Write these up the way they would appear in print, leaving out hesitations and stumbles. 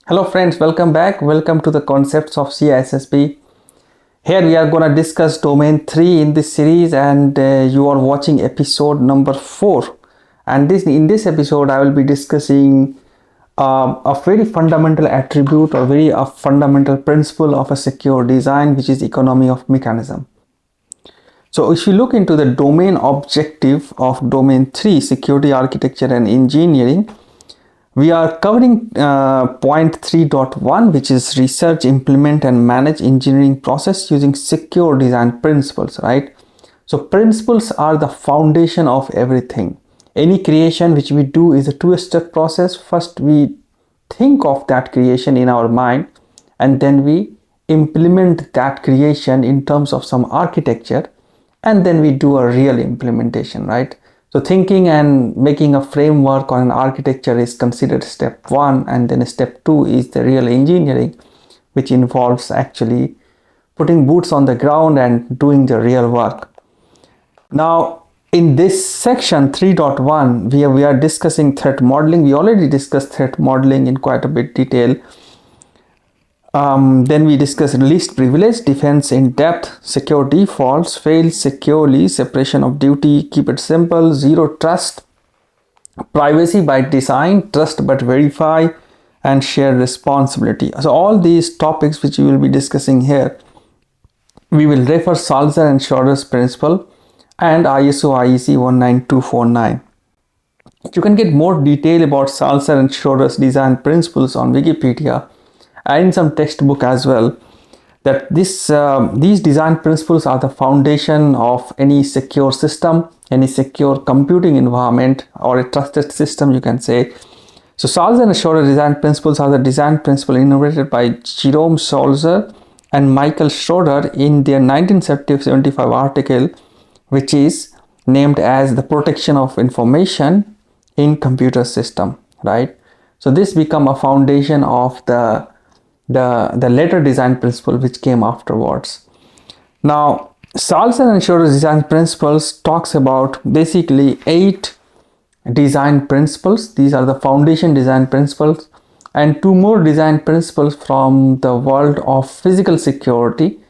Hello friends, welcome back. Welcome to the concepts of CISSP. Here we are going to discuss domain 3 in this series, and you are watching episode number 4. And in this episode I will be discussing a very fundamental attribute or a fundamental principle of a secure design, which is economy of mechanism. So if you look into the domain objective of domain 3, security architecture and engineering, we are covering point 3.1, which is research, implement and manage engineering process using secure design principles, right? So principles are the foundation of everything. Any creation which we do is a two-step process. First we think of that creation in our mind, and then we implement that creation in terms of some architecture, and then we do a real implementation, right? So thinking and making a framework or an architecture is considered step 1, and then step 2 is the real engineering, which involves actually putting boots on the ground and doing the real work. Now in this section 3.1 we are discussing threat modeling. We already discussed threat modeling in quite a bit detail. Then we discuss least privilege, defense in depth, secure defaults, fail securely, separation of duty, keep it simple, zero trust, privacy by design, trust but verify, and shared responsibility. So all these topics which we will be discussing here, we will refer Saltzer and Schroeder's principle and ISO IEC 19249. You can get more detail about Saltzer and Schroeder's design principles on Wikipedia and in some textbook as well. That these design principles are the foundation of any secure system, any secure computing environment, or a trusted system, you can say. So Saltzer and Schroeder design principles are the design principle innovated by Jerome Saltzer and Michael Schroeder in their 1975 article, which is named as the protection of information in computer system, right? So this become a foundation of the later design principle which came afterwards. Now Saltzer and Schroeder design principles talks about basically 8 design principles. These are the foundation design principles, and 2 more design principles from the world of physical security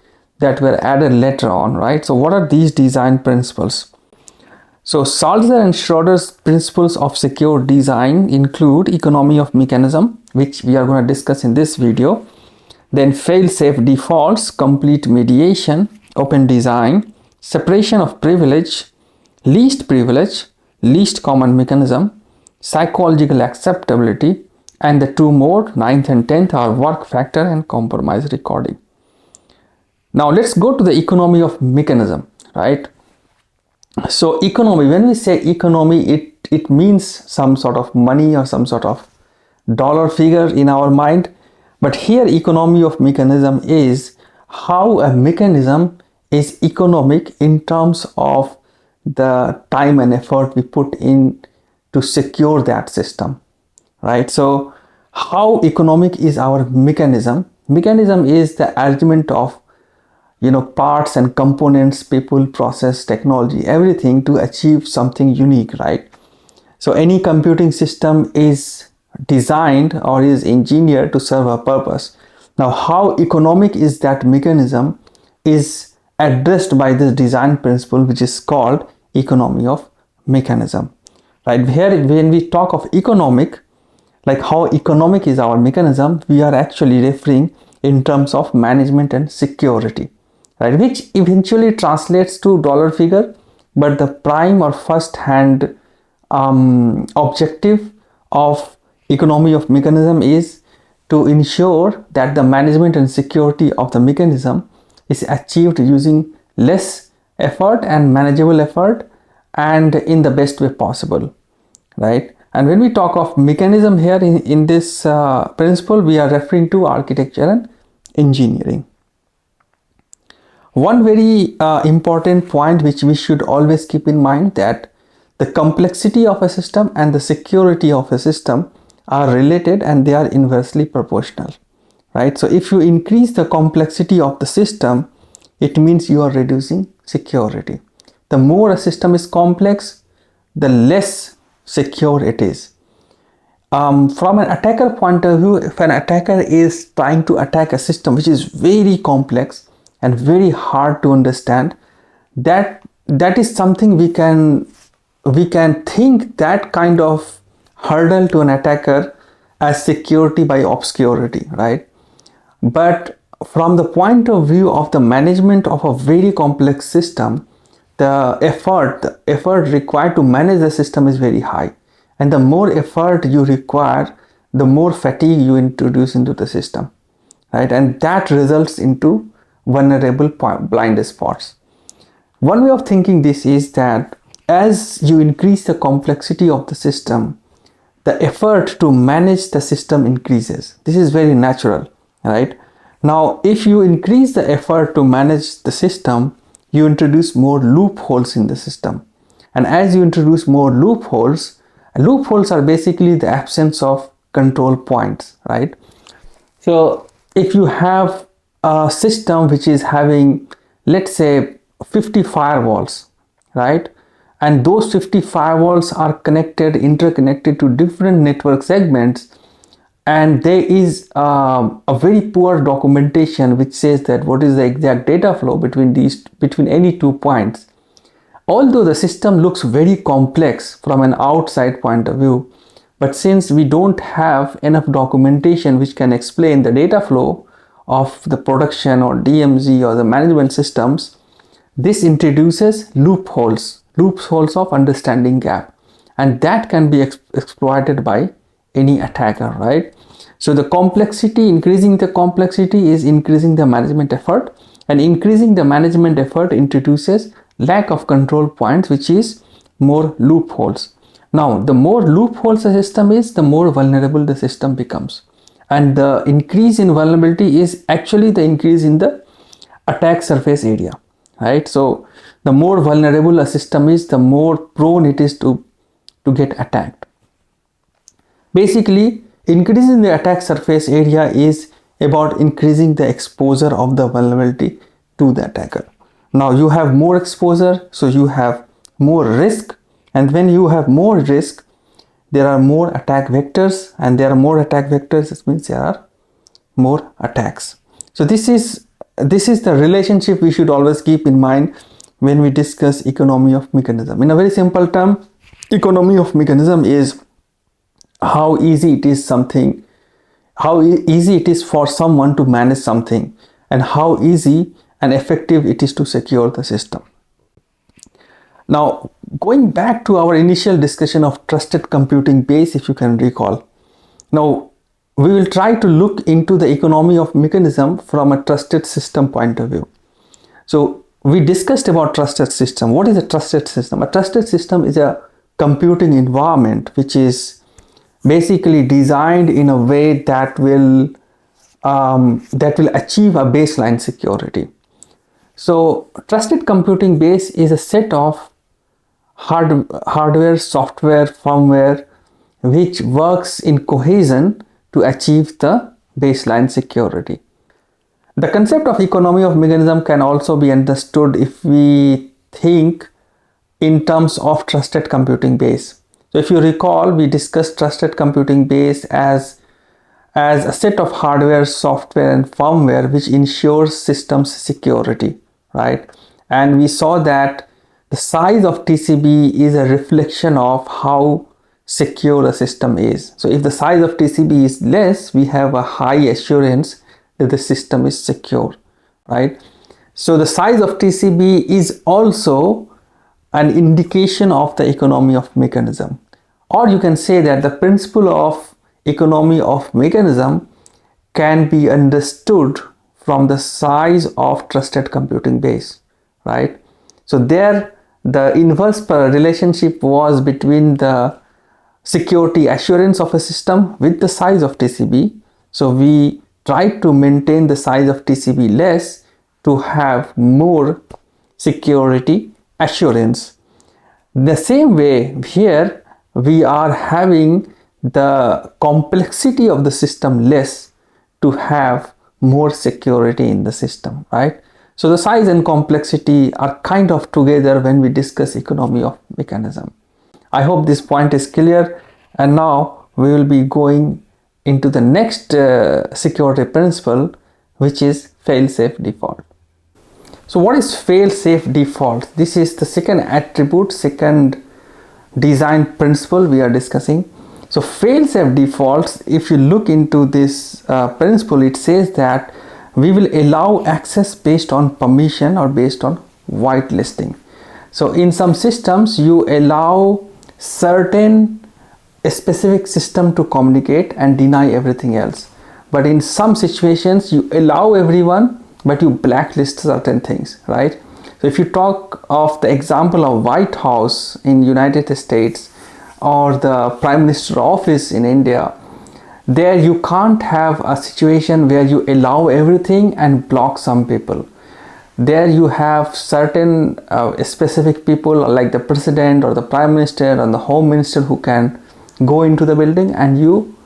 that were added later on, right? So what are these design principles? So Saltzer and Schroeder's principles of secure design include economy of mechanism, which we are going to discuss in this video, then fail-safe defaults, complete mediation, open design, separation of privilege, least common mechanism, psychological acceptability, and the 2 more, 9th and 10th, are work factor and compromise recording. Now let's go to the economy of mechanism, right? So economy, when we say economy, it means some sort of money or some sort of dollar figure in our mind. But here economy of mechanism is how a mechanism is economic in terms of the time and effort we put in to secure that system, right? So how economic is our mechanism? Mechanism is the arrangement of parts and components, people, process, technology, everything to achieve something unique, right? So any computing system is designed or is engineered to serve a purpose. Now how economic is that mechanism is addressed by this design principle, which is called economy of mechanism, right? Here when we talk of economic, like how economic is our mechanism, we are actually referring in terms of management and security, right, which eventually translates to dollar figure, but the prime or first hand objective of economy of mechanism is to ensure that the management and security of the mechanism is achieved using less effort and manageable effort and in the best way possible, right? And when we talk of mechanism here in this principle, we are referring to architecture and engineering. One very important point which we should always keep in mind, that the complexity of a system and the security of a system are related and they are inversely proportional, right? So if you increase the complexity of the system, it means you are reducing security. The more a system is complex, the less secure it is. from an attacker point of view, if an attacker is trying to attack a system which is very complex and very hard to understand, that is something we can think that kind of hurdle to an attacker as security by obscurity, right? But from the point of view of the management of a very complex system, the effort required to manage the system is very high, and the more effort you require, the more fatigue you introduce into the system, right? And that results into vulnerable blind spots. One way of thinking this is that as you increase the complexity of the system, the effort to manage the system increases. This is very natural, right? Now, if you increase the effort to manage the system, you introduce more loopholes in the system. And as you introduce more loopholes are basically the absence of control points, right? So if you have a system which is having, let's say, 50 firewalls, right? And those 50 firewalls are interconnected to different network segments, and there is a very poor documentation which says that what is the exact data flow between any 2 points. Although the system looks very complex from an outside point of view, but since we don't have enough documentation which can explain the data flow of the production or DMZ or the management systems, this introduces loopholes of understanding gap, and that can be exploited by any attacker, right? So the complexity, increasing the complexity is increasing the management effort, and increasing the management effort introduces lack of control points, which is more loopholes. Now, the more loopholes the system is, the more vulnerable the system becomes, and the increase in vulnerability is actually the increase in the attack surface area, right? So the more vulnerable a system is, the more prone it is to get attacked. Basically, increasing the attack surface area is about increasing the exposure of the vulnerability to the attacker. Now you have more exposure, so you have more risk, and when you have more risk, there are more attack vectors, and there are more attack vectors, it means there are more attacks. So this is the relationship we should always keep in mind when we discuss economy of mechanism. In a very simple term, economy of mechanism is how easy it is for someone to manage something, and how easy and effective it is to secure the system. Now, going back to our initial discussion of trusted computing base, if you can recall. Now, we will try to look into the economy of mechanism from a trusted system point of view. So we discussed about trusted system. What is a trusted system? A trusted system is a computing environment which is basically designed in a way that will achieve a baseline security. So trusted computing base is a set of hardware, software, firmware which works in cohesion to achieve the baseline security. The concept of economy of mechanism can also be understood if we think in terms of trusted computing base. So if you recall, we discussed trusted computing base as a set of hardware, software and firmware which ensures systems security, right? And we saw that the size of TCB is a reflection of how secure a system is. So if the size of TCB is less, we have a high assurance that the system is secure, right? So the size of TCB is also an indication of the economy of mechanism. Or you can say that the principle of economy of mechanism can be understood from the size of trusted computing base, right? So there the inverse relationship was between the security assurance of a system with the size of TCB. So we tried to maintain the size of TCB less to have more security assurance. The same way here we are having the complexity of the system less to have more security in the system, right? So the size and complexity are kind of together when we discuss economy of mechanism. I hope this point is clear, and now we will be going into the next security principle, which is fail-safe default. So what is fail-safe default? This is the second attribute, second design principle we are discussing. So fail-safe defaults, if you look into this principle, it says that we will allow access based on permission or based on whitelisting. So in some systems, you allow certain specific system to communicate and deny everything else. But in some situations, you allow everyone, but you blacklist certain things, right? So if you talk of the example of White House in United States or the Prime Minister office in India, there you can't have a situation where you allow everything and block some people. There you have certain specific people like the president or the prime minister and the home minister who can go into the building, and you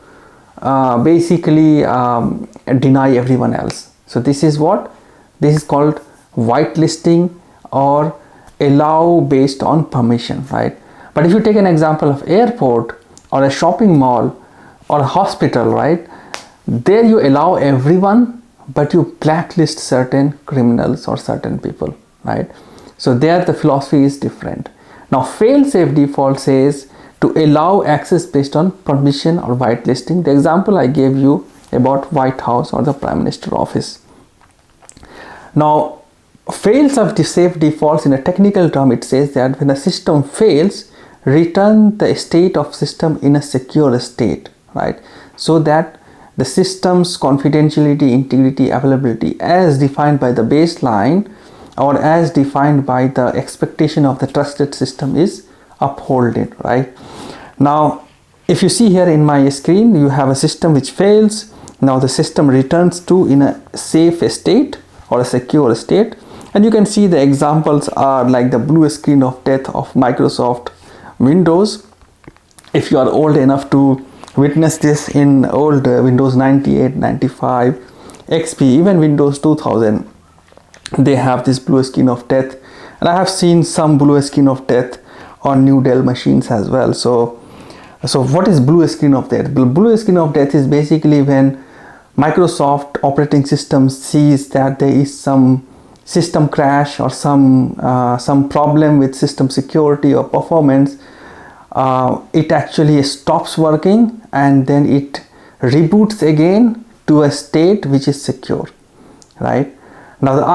basically deny everyone else. So this is what this is called whitelisting or allow based on permission, right? But if you take an example of airport or a shopping mall or a hospital, right, there you allow everyone, but you blacklist certain criminals or certain people, right? So there the philosophy is different. Now fail-safe default says to allow access based on permission or whitelisting. The example I gave you about White House or the Prime Minister office. Now fail-safe defaults, in a technical term, it says that when a system fails, return the state of system in a secure state, right? So that the system's confidentiality, integrity, availability as defined by the baseline or as defined by the expectation of the trusted system is upheld, right? Now if you see here in my screen, you have a system which fails. Now the system returns to in a safe state or a secure state, and you can see the examples are like the blue screen of death of Microsoft Windows. If you are old enough to witness this in old Windows 98, 95, XP, even Windows 2000, they have this blue screen of death, and I have seen some blue screen of death on new Dell machines as well. So what is blue screen of death? Blue screen of death is basically when Microsoft operating system sees that there is some system crash or some problem with system security or performance. It actually stops working and then it reboots again to a state which is secure, right? Now the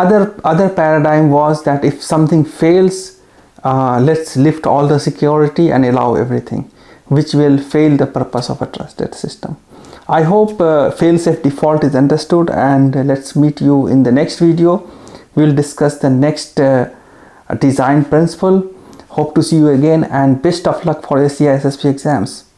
other paradigm was that if something fails, let's lift all the security and allow everything, which will fail the purpose of a trusted system. I hope fail-safe default is understood, and let's meet you in the next video. We'll discuss the next design principle. Hope to see you again, and best of luck for your CISSP exams.